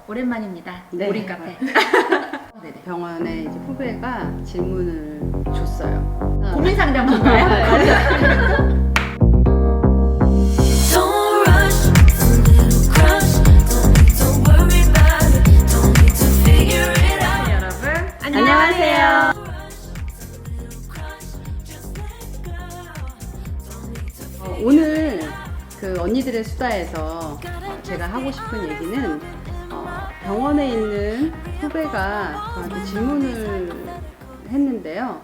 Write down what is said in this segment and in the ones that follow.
오랜만입니다. 네. 오린 카페. 네네. 병원에 이제 후배가 질문을 줬어요. 고민 상담인가요? Don't rush, a little crush. Don't need to worry about it. Don't need to figure it out. 여러분 안녕하세요. Just let it go. Don't need to 오늘 그 언니들의 수다에서 제가 하고 싶은 얘기는 병원에 있는 후배가 저한테 질문을 했는데요.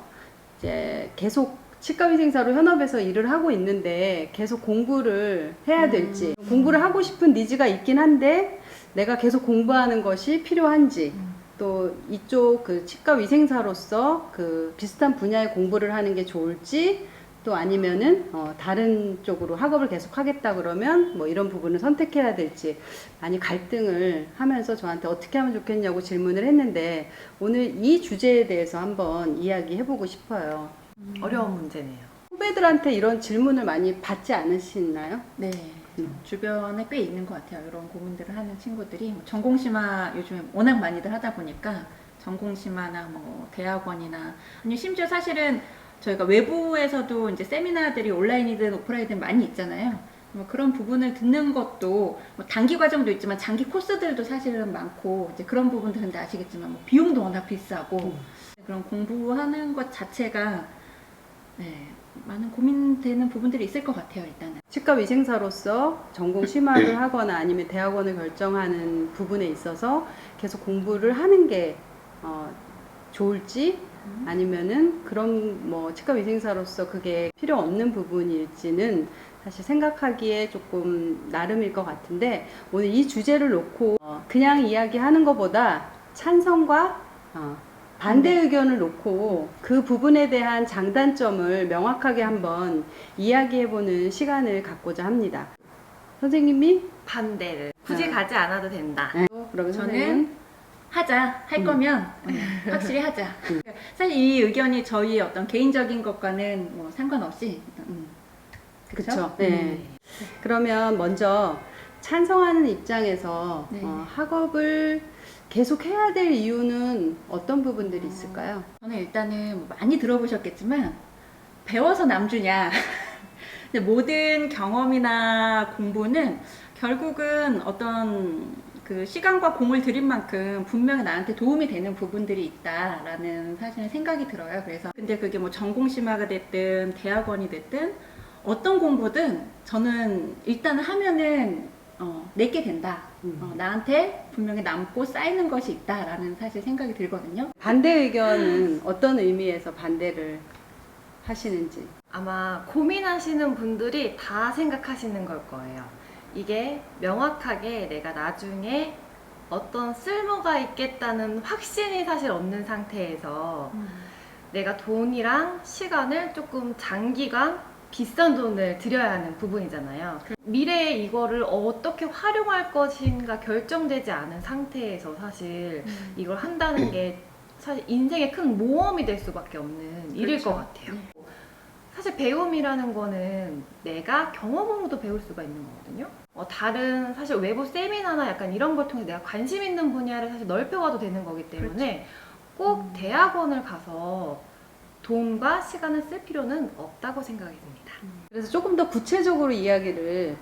이제 계속 치과위생사로 현업에서 일을 하고 있는데 계속 공부를 해야 될지, 공부를 하고 싶은 니즈가 있긴 한데 내가 계속 공부하는 것이 필요한지, 또 이쪽 그 치과위생사로서 그 비슷한 분야의 공부를 하는 게 좋을지, 또 아니면은 다른 쪽으로 학업을 계속 하겠다 그러면 뭐 이런 부분을 선택해야 될지 많이 갈등을 하면서 저한테 어떻게 하면 좋겠냐고 질문을 했는데 오늘 이 주제에 대해서 한번 이야기해보고 싶어요. 어려운 문제네요. 후배들한테 이런 질문을 많이 받지 않으시나요? 네. 주변에 꽤 있는 것 같아요. 이런 고민들을 하는 친구들이 뭐 전공심화 요즘에 워낙 많이들 하다 보니까 전공심화나 뭐 대학원이나 아니 심지어 사실은 저희가 외부에서도 이제 세미나들이 온라인이든 오프라인이든 많이 있잖아요. 뭐 그런 부분을 듣는 것도 뭐 단기 과정도 있지만 장기 코스들도 사실은 많고 이제 그런 부분들은 다 아시겠지만 뭐 비용도 워낙 비싸고 그런 공부하는 것 자체가 네, 많은 고민되는 부분들이 있을 것 같아요. 일단은. 치과위생사로서 전공 심화를 하거나 아니면 대학원을 결정하는 부분에 있어서 계속 공부를 하는 게 좋을지 아니면은 그런 뭐 치과위생사로서 그게 필요 없는 부분일지는 사실 생각하기에 조금 나름일 것 같은데 오늘 이 주제를 놓고 그냥 이야기하는 것보다 찬성과 반대 의견을 놓고 그 부분에 대한 장단점을 명확하게 한번 이야기해보는 시간을 갖고자 합니다. 선생님이 반대를 굳이 네. 가지 않아도 된다. 그러면 저는 선생님은 하자 할 거면 확실히 하자. 사실 이 의견이 저희 어떤 개인적인 것과는 뭐 상관없이 그렇죠. 네. 그러면 먼저 찬성하는 입장에서 네. 학업을 계속 해야 될 이유는 어떤 부분들이 있을까요? 저는 일단은 뭐 많이 들어보셨겠지만 배워서 남주냐. 근데 모든 경험이나 공부는 결국은 어떤 그 시간과 공을 들인 만큼 분명히 나한테 도움이 되는 부분들이 있다라는 사실은 생각이 들어요. 그래서 근데 그게 뭐 전공심화가 됐든 대학원이 됐든 어떤 공부든 저는 일단 하면은 내게 된다. 나한테 분명히 남고 쌓이는 것이 있다라는 사실 생각이 들거든요. 반대 의견은 어떤 의미에서 반대를 하시는지. 아마 고민하시는 분들이 다 생각하시는 걸 거예요. 이게 명확하게 내가 나중에 어떤 쓸모가 있겠다는 확신이 사실 없는 상태에서 내가 돈이랑 시간을 조금 장기간 비싼 돈을 들여야 하는 부분이잖아요. 미래에 이거를 어떻게 활용할 것인가 결정되지 않은 상태에서 사실 이걸 한다는 게 사실 인생의 큰 모험이 될 수밖에 없는 일일 그렇죠. 것 같아요. 사실 배움이라는 거는 내가 경험으로도 배울 수가 있는 거거든요. 다른 사실 외부 세미나나 약간 이런 걸 통해 내가 관심 있는 분야를 사실 넓혀가도 되는 거기 때문에 꼭 대학원을 가서 돈과 시간을 쓸 필요는 없다고 생각이 듭니다. 그래서 조금 더 구체적으로 이야기를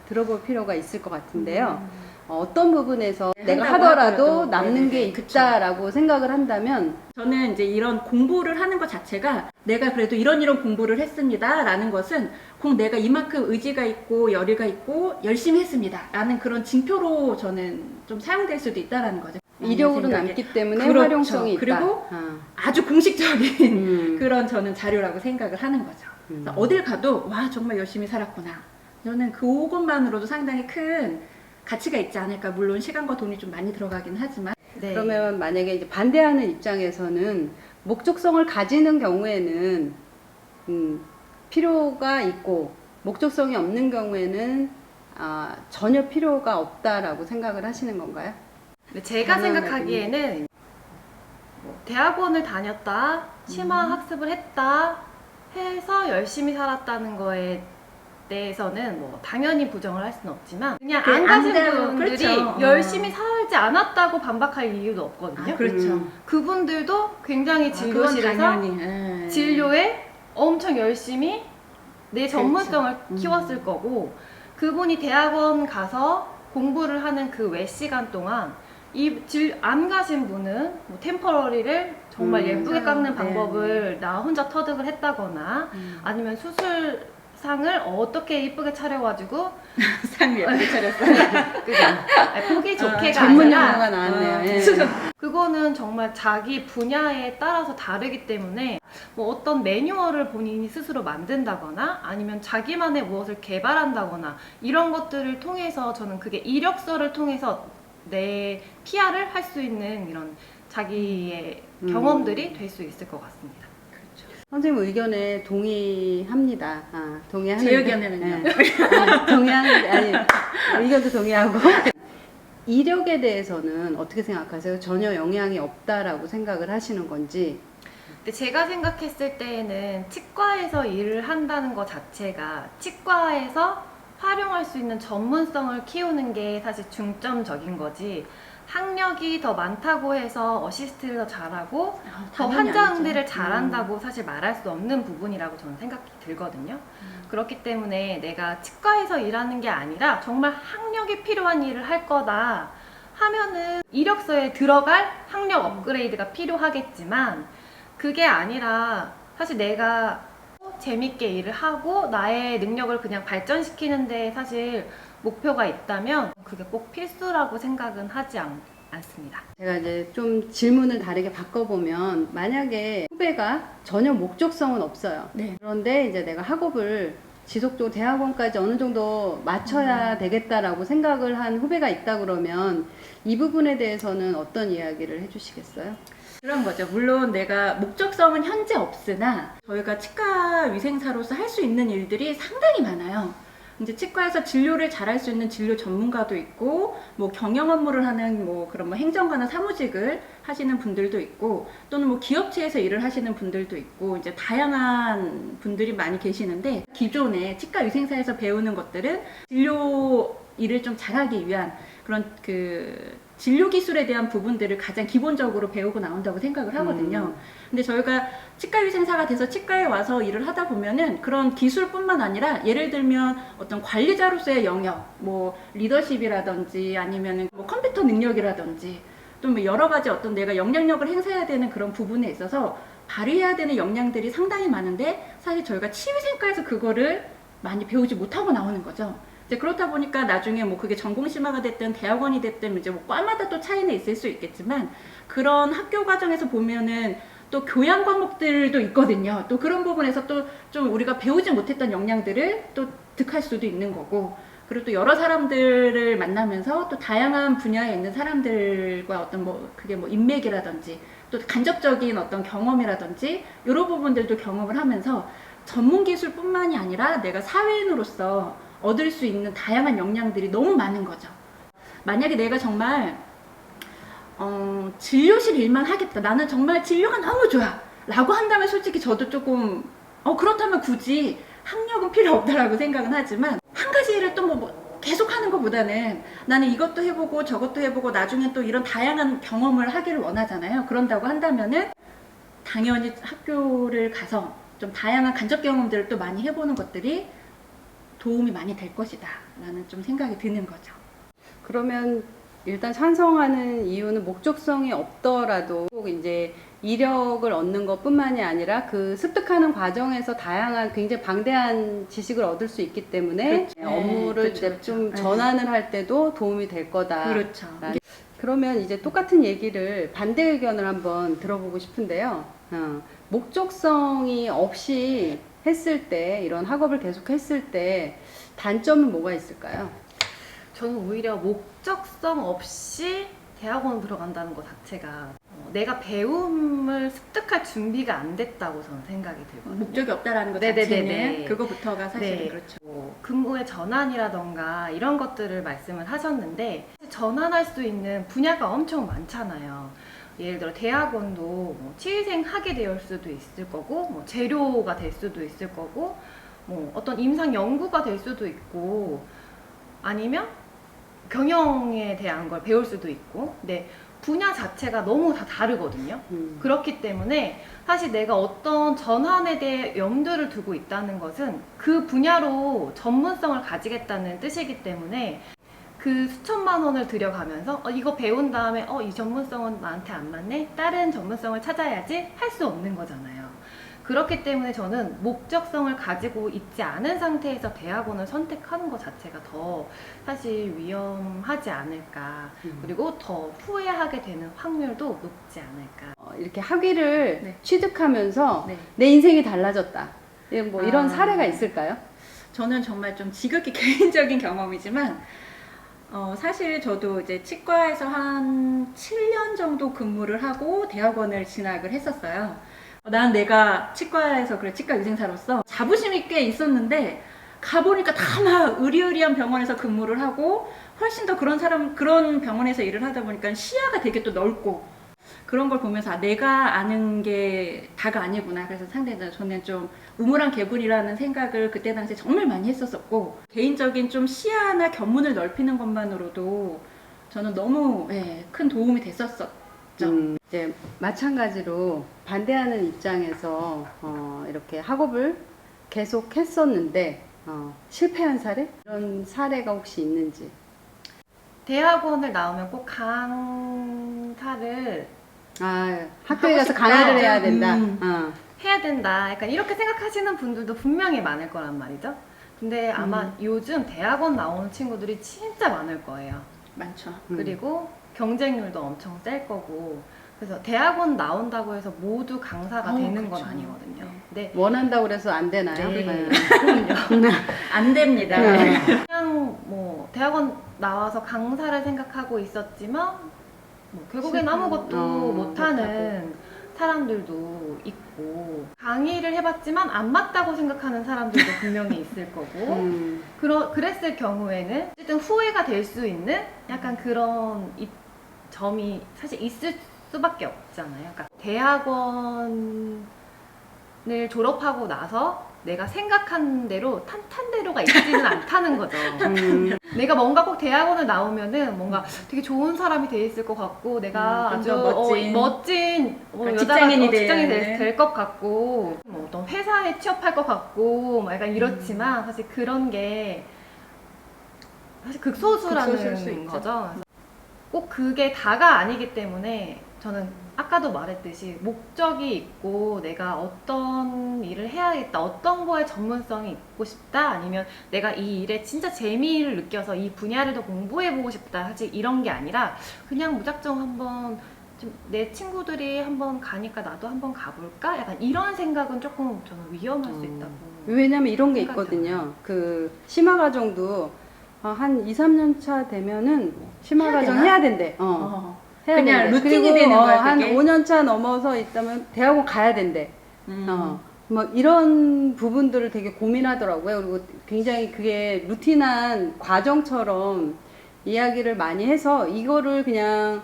들어볼 필요가 있을 것 같은데요. 어떤 부분에서 내가 한다고 하더라도 하더라도 남는 게 네네네, 있다라고 생각을 한다면 저는 이제 이런 공부를 하는 것 자체가 내가 그래도 이런 공부를 했습니다 라는 것은 꼭 내가 이만큼 의지가 있고 열의가 있고 열심히 했습니다 라는 그런 징표로 저는 좀 사용될 수도 있다라는 거죠. 이력으로 생각에. 남기 때문에 그렇죠. 활용성이 있다. 그리고 아주 공식적인 그런 저는 자료라고 생각을 하는 거죠. 그래서 어딜 가도 와 정말 열심히 살았구나. 저는 그것만으로도 상당히 큰 가치가 있지 않을까. 물론 시간과 돈이 좀 많이 들어가긴 하지만 네. 그러면 만약에 이제 반대하는 입장에서는 목적성을 가지는 경우에는 필요가 있고 목적성이 없는 경우에는 전혀 필요가 없다라고 생각을 하시는 건가요? 근데 제가 당연하군요. 생각하기에는 뭐 대학원을 다녔다, 심화 학습을 했다 해서 열심히 살았다는 거에 대해서는 뭐 당연히 부정을 할 수는 없지만 그냥 안 가진 안 가고, 분들이 그렇죠. 열심히 살지 하지 않았다고 반박할 이유도 없거든요. 아, 그렇죠. 그분들도 굉장히 그건 진료실에서 당연히. 예. 진료에 엄청 열심히 내 전문성을 그렇죠. 키웠을 거고, 그분이 대학원 가서 공부를 하는 그 외 시간 동안 안 가신 분은 뭐 템퍼러리를 정말 예쁘게 맞아요. 깎는 네. 방법을 나 혼자 터득을 했다거나, 아니면 수술상을 어떻게 예쁘게 차려가지고 상 예쁘게 차렸어요. 그죠? 아니, 보기 좋게가 전문 아니라 용어가 나왔네요. 아, 예. 그거는 정말 자기 분야에 따라서 다르기 때문에 뭐 어떤 매뉴얼을 본인이 스스로 만든다거나 아니면 자기만의 무엇을 개발한다거나 이런 것들을 통해서 저는 그게 이력서를 통해서 내 PR을 할 수 있는 이런 자기의 경험들이 될 수 있을 것 같습니다. 선생님 의견에 동의합니다. 동의하는데. 제 의견에는요? 동의하는데, 아니, 의견도 동의하고. 이력에 대해서는 어떻게 생각하세요? 전혀 영향이 없다라고 생각을 하시는 건지. 근데 제가 생각했을 때에는 치과에서 일을 한다는 것 자체가 치과에서 활용할 수 있는 전문성을 키우는 게 사실 중점적인 거지, 학력이 더 많다고 해서 어시스트를 더 잘하고 더 당연히 환자응대를 아니죠. 잘한다고 사실 말할 수 없는 부분이라고 저는 생각이 들거든요. 그렇기 때문에 내가 치과에서 일하는 게 아니라 정말 학력이 필요한 일을 할 거다 하면은 이력서에 들어갈 학력 업그레이드가 필요하겠지만, 그게 아니라 사실 내가 재밌게 일을 하고 나의 능력을 그냥 발전시키는데 사실 목표가 있다면 그게 꼭 필수라고 생각은 하지 않습니다. 제가 이제 좀 질문을 다르게 바꿔보면, 만약에 후배가 전혀 목적성은 없어요. 네. 그런데 이제 내가 학업을 지속적으로 대학원까지 어느 정도 맞춰야 되겠다라고 생각을 한 후배가 있다 그러면 이 부분에 대해서는 어떤 이야기를 해주시겠어요? 그런 거죠. 물론 내가 목적성은 현재 없으나 저희가 치과 위생사로서 할 수 있는 일들이 상당히 많아요. 이제 치과에서 진료를 잘할 수 있는 진료 전문가도 있고, 뭐 경영 업무를 하는 뭐 그런 뭐 행정가나 사무직을 하시는 분들도 있고, 또는 뭐 기업체에서 일을 하시는 분들도 있고, 이제 다양한 분들이 많이 계시는데, 기존에 치과 위생사에서 배우는 것들은 진료 일을 좀 잘하기 위한 그런 그 진료 기술에 대한 부분들을 가장 기본적으로 배우고 나온다고 생각을 하거든요. 근데 저희가 치과 위생사가 돼서 치과에 와서 일을 하다 보면은 그런 기술뿐만 아니라, 예를 들면 어떤 관리자로서의 영역, 뭐 리더십이라든지 아니면은 뭐 컴퓨터 능력이라든지, 또 뭐 여러 가지 어떤 내가 영향력을 행사해야 되는 그런 부분에 있어서 발휘해야 되는 역량들이 상당히 많은데, 사실 저희가 치위생과에서 그거를 많이 배우지 못하고 나오는 거죠. 이제 그렇다 보니까 나중에 뭐 그게 전공심화가 됐든 대학원이 됐든 이제 뭐 과마다 또 차이는 있을 수 있겠지만, 그런 학교 과정에서 보면은 또 교양 과목들도 있거든요. 또 그런 부분에서 또 좀 우리가 배우지 못했던 역량들을 또 득할 수도 있는 거고, 그리고 또 여러 사람들을 만나면서 또 다양한 분야에 있는 사람들과 어떤 뭐 그게 뭐 인맥이라든지 또 간접적인 어떤 경험이라든지 이런 부분들도 경험을 하면서 전문 기술뿐만이 아니라 내가 사회인으로서 얻을 수 있는 다양한 역량들이 너무 많은 거죠. 만약에 내가 정말 진료실 일만 하겠다, 나는 정말 진료가 너무 좋아 라고 한다면 솔직히 저도 조금 그렇다면 굳이 학력은 필요 없다라고 생각은 하지만, 한 가지 일을 또 뭐 계속 하는 것보다는 나는 이것도 해보고 저것도 해보고 나중에 또 이런 다양한 경험을 하기를 원하잖아요. 그런다고 한다면은 당연히 학교를 가서 좀 다양한 간접 경험들을 또 많이 해보는 것들이 도움이 많이 될 것이다 라는 좀 생각이 드는 거죠. 그러면 일단 찬성하는 이유는 목적성이 없더라도 꼭 이제 이력을 얻는 것뿐만이 아니라 그 습득하는 과정에서 다양한 굉장히 방대한 지식을 얻을 수 있기 때문에 그렇죠. 업무를 그렇죠, 이제 그렇죠. 좀 네. 전환을 할 때도 도움이 될 거다. 그렇죠. 그러면 이제 똑같은 얘기를 반대 의견을 한번 들어보고 싶은데요. 목적성이 없이 했을 때, 이런 학업을 계속 했을 때 단점은 뭐가 있을까요? 저는 오히려 목적성 없이 대학원 들어간다는 것 자체가 내가 배움을 습득할 준비가 안 됐다고 저는 생각이 들거든요. 목적이 없다라는 것 네네네네. 자체는 그거부터가 사실은 네. 그렇죠. 뭐 근무의 전환이라던가 이런 것들을 말씀을 하셨는데, 전환할 수 있는 분야가 엄청 많잖아요. 예를 들어 대학원도 뭐 치위생 하게 될 수도 있을 거고, 뭐 재료가 될 수도 있을 거고, 뭐 어떤 임상 연구가 될 수도 있고, 아니면 경영에 대한 걸 배울 수도 있고, 근데 분야 자체가 너무 다 다르거든요. 그렇기 때문에 사실 내가 어떤 전환에 대해 염두를 두고 있다는 것은 그 분야로 전문성을 가지겠다는 뜻이기 때문에 그 수천만 원을 들여가면서 이거 배운 다음에 이 전문성은 나한테 안 맞네? 다른 전문성을 찾아야지 할 수 없는 거잖아요. 그렇기 때문에 저는 목적성을 가지고 있지 않은 상태에서 대학원을 선택하는 것 자체가 더 사실 위험하지 않을까. 그리고 더 후회하게 되는 확률도 높지 않을까. 이렇게 학위를 네. 취득하면서 네. 내 인생이 달라졌다. 뭐 이런 아. 사례가 있을까요? 저는 정말 좀 지극히 개인적인 경험이지만 사실 저도 이제 치과에서 한 7년 정도 근무를 하고 대학원을 진학을 했었어요. 난 내가 치과에서 그래 치과 의생사로서 자부심이 꽤 있었는데 가보니까 다 막 의리의리한 병원에서 근무를 하고 훨씬 더 그런 병원에서 일을 하다 보니까 시야가 되게 또 넓고 그런 걸 보면서 내가 아는 게 다가 아니구나. 그래서 상당히 저는 좀 우물안 개구리라는 생각을 그때 당시에 정말 많이 했었었고 개인적인 좀 시야나 견문을 넓히는 것만으로도 저는 너무 큰 도움이 됐었었죠. 이제 마찬가지로 반대하는 입장에서 이렇게 학업을 계속 했었는데 실패한 사례? 이런 사례가 혹시 있는지. 대학원을 나오면 꼭 강사를 학교에 하고 가서 싶다. 강의를 해야 된다. 해야 된다. 약간 이렇게 생각하시는 분들도 분명히 많을 거란 말이죠. 근데 아마 요즘 대학원 나오는 친구들이 진짜 많을 거예요. 많죠. 그리고 경쟁률도 엄청 셀 거고. 그래서 대학원 나온다고 해서 모두 강사가 되는 건 그렇죠. 아니거든요. 네. 근데 원한다고 그래서 안 되나요? 네. 그럼요. 안 됩니다. 그냥 뭐 대학원 나와서 강사를 생각하고 있었지만 뭐 결국엔 실패. 아무것도 못하는 사람들도 있고 강의를 해봤지만 안 맞다고 생각하는 사람들도 분명히 있을 거고 그랬을 경우에는 어쨌든 후회가 될 수 있는 약간 그런 점이 사실 있을 수밖에 없잖아요. 그러니까 대학원을 졸업하고 나서 내가 생각한 대로 탄탄대로가 있지는 않다는 거죠. 내가 뭔가 꼭 대학원을 나오면은 뭔가 되게 좋은 사람이 돼 있을 것 같고 내가 좀 아주 더 멋진 여자가 직장인이 직장이 되는. 될 것 같고 뭐 어떤 회사에 취업할 것 같고 뭐 약간 이렇지만 사실 그런 게 사실 극소수일 수 극소수라는 있죠. 거죠. 그래서 꼭 그게 다가 아니기 때문에 저는 아까도 말했듯이 목적이 있고 내가 어떤 일을 해야겠다, 어떤 거에 전문성이 있고 싶다, 아니면 내가 이 일에 진짜 재미를 느껴서 이 분야를 더 공부해보고 싶다, 사실 이런 게 아니라 그냥 무작정 한번 좀 내 친구들이 한번 가니까 나도 한번 가볼까? 약간 이런 생각은 조금 저는 위험할 수 있다고. 왜냐면 이런 게 생각하잖아요. 있거든요. 그 심화 과정도 한 2, 3년 차 되면은 심화 해야 과정 되나? 해야 된대. 해야 그냥 된대. 루틴이 그리고 되는 거야, 한 그게? 5년 차 넘어서 있다면 대학원 가야 된대. 뭐 이런 부분들을 되게 고민하더라고요. 그리고 굉장히 그게 루틴한 과정처럼 이야기를 많이 해서 이거를 그냥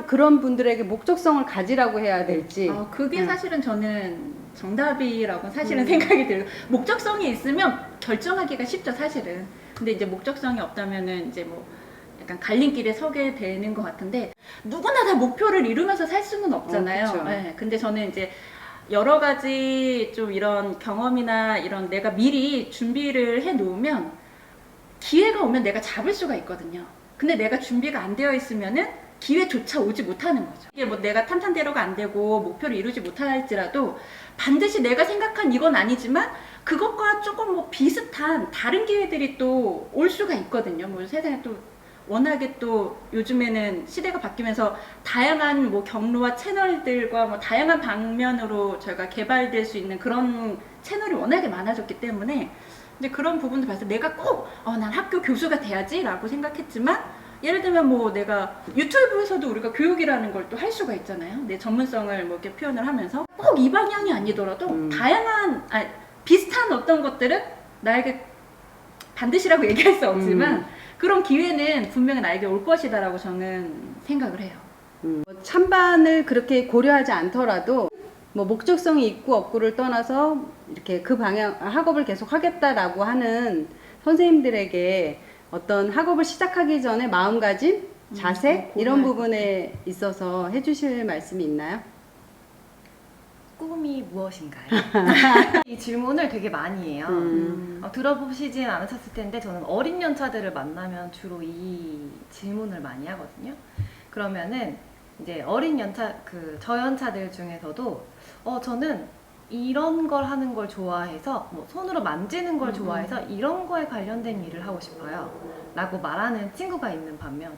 그런 분들에게 목적성을 가지라고 해야 될지. 그게 사실은 저는 정답이라고 사실은 생각이 들고 목적성이 있으면 결정하기가 쉽죠 사실은. 근데 이제 목적성이 없다면은 이제 뭐 약간 갈림길에 서게 되는 것 같은데 누구나 다 목표를 이루면서 살 수는 없잖아요. 그쵸. 네, 근데 저는 이제 여러 가지 좀 이런 경험이나 이런 내가 미리 준비를 해 놓으면 기회가 오면 내가 잡을 수가 있거든요. 근데 내가 준비가 안 되어 있으면은 기회조차 오지 못하는 거죠. 이게 뭐 내가 탄탄대로가 안 되고 목표를 이루지 못할지라도 반드시 내가 생각한 이건 아니지만 그것과 조금 뭐 비슷한 다른 기회들이 또 올 수가 있거든요. 뭐 세상에 또 워낙에 또 요즘에는 시대가 바뀌면서 다양한 뭐 경로와 채널들과 뭐 다양한 방면으로 저희가 개발될 수 있는 그런 채널이 워낙에 많아졌기 때문에 이제 그런 부분도 봐서 내가 꼭 난 학교 교수가 돼야지라고 생각했지만 예를 들면 뭐 내가 유튜브에서도 우리가 교육이라는 걸 또 할 수가 있잖아요. 내 전문성을 뭐 이렇게 표현을 하면서 꼭 이 방향이 아니더라도 다양한 비슷한 어떤 것들은 나에게 반드시라고 얘기할 수 없지만 그런 기회는 분명히 나에게 올 것이다라고 저는 생각을 해요. 찬반을 그렇게 고려하지 않더라도 뭐 목적성이 있고 없고를 떠나서 이렇게 그 방향 학업을 계속 하겠다라고 하는 선생님들에게 어떤 학업을 시작하기 전에 마음가짐, 자세 이런 고민할 부분에 있어서 해주실 말씀이 있나요? 꿈이 무엇인가요? 이 질문을 되게 많이 해요. 들어보시진 않으셨을 텐데 저는 어린 연차들을 만나면 주로 이 질문을 많이 하거든요. 그러면은 이제 어린 연차 그 저연차들 중에서도 저는 이런 걸 하는 걸 좋아해서 뭐 손으로 만지는 걸 좋아해서 이런 거에 관련된 일을 하고 싶어요 라고 말하는 친구가 있는 반면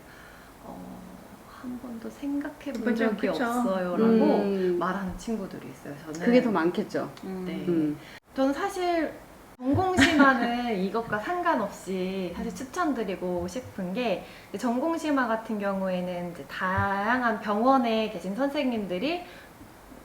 한 번도 생각해 본 그죠, 적이 그쵸. 없어요 라고 말하는 친구들이 있어요. 저는 그게 더 많겠죠. 네. 저는 사실 전공심화는 이것과 상관없이 사실 추천드리고 싶은 게 전공심화 같은 경우에는 이제 다양한 병원에 계신 선생님들이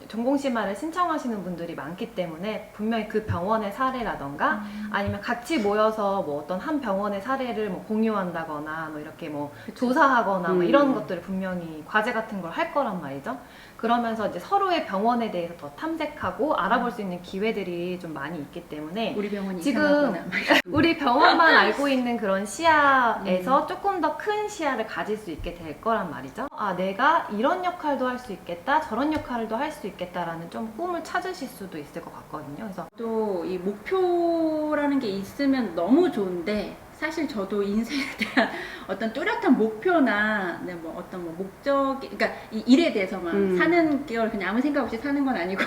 전공심화를 신청하시는 분들이 많기 때문에 분명히 그 병원의 사례라던가 아니면 같이 모여서 뭐 어떤 한 병원의 사례를 뭐 공유한다거나 뭐 이렇게 뭐 조사하거나 뭐 이런 것들을 분명히 과제 같은 걸 할 거란 말이죠. 그러면서 이제 서로의 병원에 대해서 더 탐색하고 알아볼 수 있는 기회들이 좀 많이 있기 때문에 우리 병원이 지금 이상하거나 우리 병원만 알고 있는 그런 시야에서 조금 더 큰 시야를 가질 수 있게 될 거란 말이죠. 아, 내가 이런 역할도 할 수 있겠다, 저런 역할도 할 수 있겠다라는 좀 꿈을 찾으실 수도 있을 것 같거든요. 그래서 또 이 목표라는 게 있으면 너무 좋은데 사실 저도 인생에 대한 어떤 뚜렷한 목표나 뭐 어떤 뭐 목적이 그러니까 이 일에 대해서만 사는 걸 그냥 아무 생각 없이 사는 건 아니고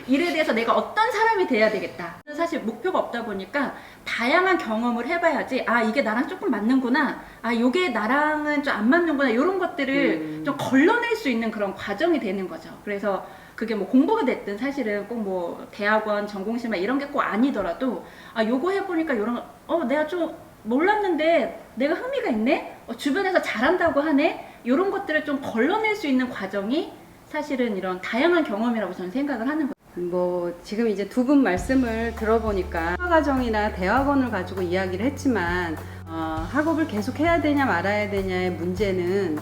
일에 대해서 내가 어떤 사람이 돼야 되겠다. 사실 목표가 없다 보니까 다양한 경험을 해봐야지 아 이게 나랑 조금 맞는구나 아 요게 나랑은 좀 안 맞는구나 이런 것들을 좀 걸러낼 수 있는 그런 과정이 되는 거죠. 그래서 그게 뭐 공부가 됐든 사실은 꼭 뭐 대학원 전공심화 이런 게 꼭 아니더라도 아 요거 해보니까 요런 내가 좀 몰랐는데 내가 흥미가 있네 주변에서 잘한다고 하네 요런 것들을 좀 걸러낼 수 있는 과정이 사실은 이런 다양한 경험이라고 저는 생각을 하는 거예요. 뭐 지금 이제 두 분 말씀을 들어보니까 학과과정이나 대학원을 가지고 이야기를 했지만 학업을 계속 해야 되냐 말아야 되냐의 문제는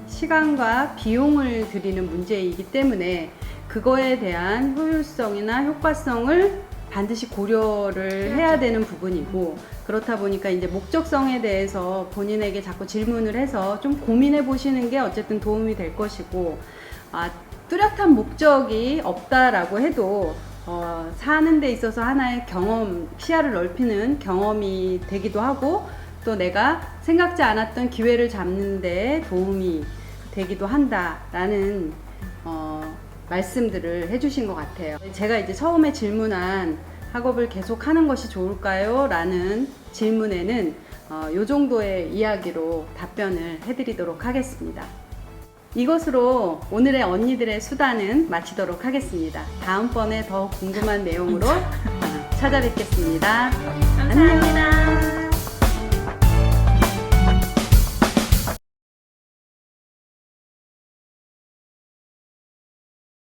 시간과 비용을 들이는 문제이기 때문에 그거에 대한 효율성이나 효과성을 반드시 고려를 해야 되는 부분이고 그렇다 보니까 이제 목적성에 대해서 본인에게 자꾸 질문을 해서 좀 고민해 보시는 게 어쨌든 도움이 될 것이고 뚜렷한 목적이 없다라고 해도 사는 데 있어서 하나의 경험, 시야를 넓히는 경험이 되기도 하고 또 내가 생각지 않았던 기회를 잡는 데 도움이 되기도 한다라는 말씀들을 해주신 것 같아요. 제가 이제 처음에 질문한 학업을 계속 하는 것이 좋을까요? 라는 질문에는 요 정도의 이야기로 답변을 해드리도록 하겠습니다. 이것으로 오늘의 언니들의 수다는 마치도록 하겠습니다. 다음번에 더 궁금한 내용으로 찾아뵙겠습니다. 감사합니다. 안녕.